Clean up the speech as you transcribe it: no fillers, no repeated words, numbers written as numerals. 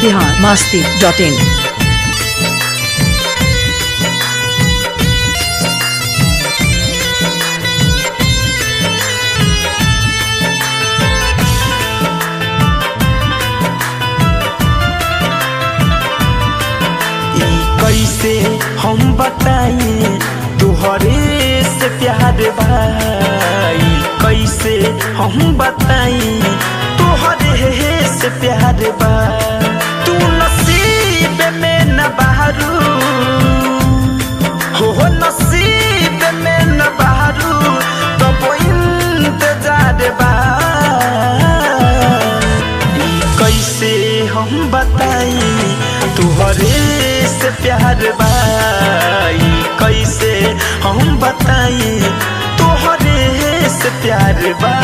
biharmasti.in। कैसे हम बताई तुहरे से प्यार भाई, कैसे हम बताई तुहरे से प्यार बा। तू नसीब में न बहरू हो नसीब में न बहरू तो इंतजार बा। कैसे हम बताई तुहरे से प्यार भाई, कैसे हम बताई तुहरे से प्यार बा।